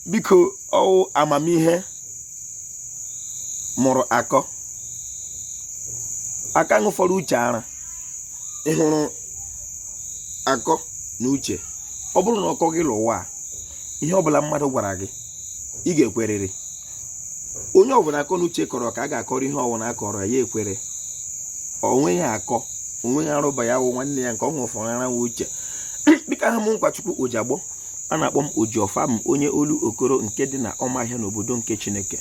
biko o amamihe mụrụ akọ aka ṅụfọrọ uche ara ịhụrụ akọ na uche ọ bụrụ na ọkọ gị n'ụwa ihe ọbụla mmadụ gwara gị ị ga-ekwerịrị onye ọbụla akọ na uche kọrọ ka a ga-akọrọ ihe ọbụla akọrọ ya ekwere onwe ya akọ onwe ya arụba ya wụ nwanne ya nke ọ ṅụfọrọ ara nwe uche bika ha m nkwachukwu Oji Agbọ a na-akpọ m Oji Ofo m onye olu okoro nke dị na Ọmahịa n'obodo nke Chineke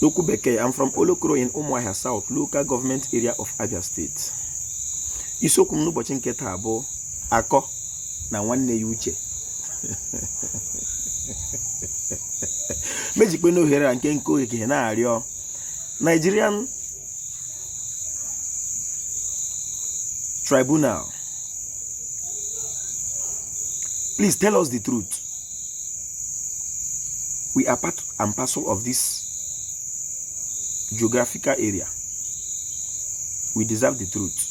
n'okwu bekee. I'm from Olokoro in Umuahia South local government area of Abia State. Isiokwu m n'ụbọchị nke taa bụ akọ na nwanne ya uche. mejikpe n'ohere a nke okike na-arịọ Nigerian tribunal, please tell us the truth. We are part and parcel of this geographical area. We deserve the truth.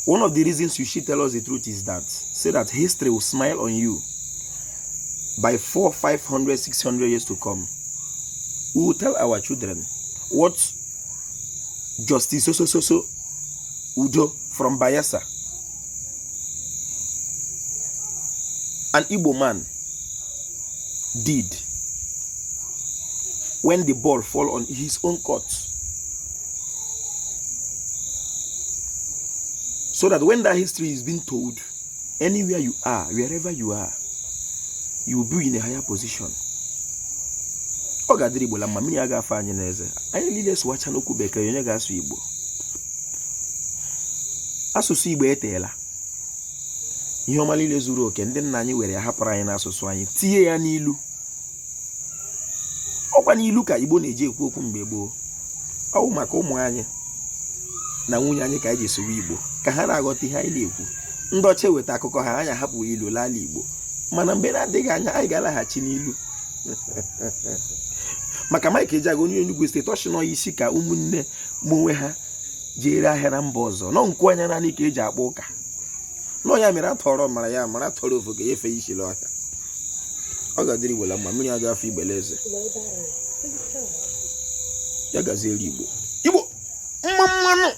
One of the reasons you should tell us the truth is that, say that history will smile on you by 400, 500, 600 years to come. We will tell our children what Justice Udo from Bayelsa, an Igbo man, did when the ball fell on his own court. So that when that history is being told, anywhere you are, wherever you are, you will be in a higher position. Ogadiri bola mamini aga fanye neze. Aye leaders wacha no kubeka yonye ga asu Igbo. Asụsụ Igbo etela. Ihe ọma niile zuru oke ndị nna anyị were hapụrụ anyị n'asụsụ anyị tie ya n'ilu. Ọkwa n'ilu ka Igbo na-eji ekwu okwu mgbe gboo. Ọ bụ maka ụmụ anyị na nwunye anyị ka anyị ji sụwa Igbo ka ha na-aghọta ihe anyị na-ekwu. Ndị ọcha weta akụkọ ha anya hapụ ilu lala Igbo. Mana mgbe na-adịghị anya anyị ga-alaghachi n'ilu. Maka Mike Ejeagha onye Enugu steeti ọchịnọ isi ka ụmụnne mụnwe ha jere ahịa na mba ọzọ nọ nkwu anya naanị ka eji akpọ ụka nọ ya mere atọrọ mara ya mara atọrọ ofu ga efe isi ọhịa. Ọ ga-adịrị Igbo la mma mmiri aga afọ Igbeleze ya gaziere Igbo mmanụ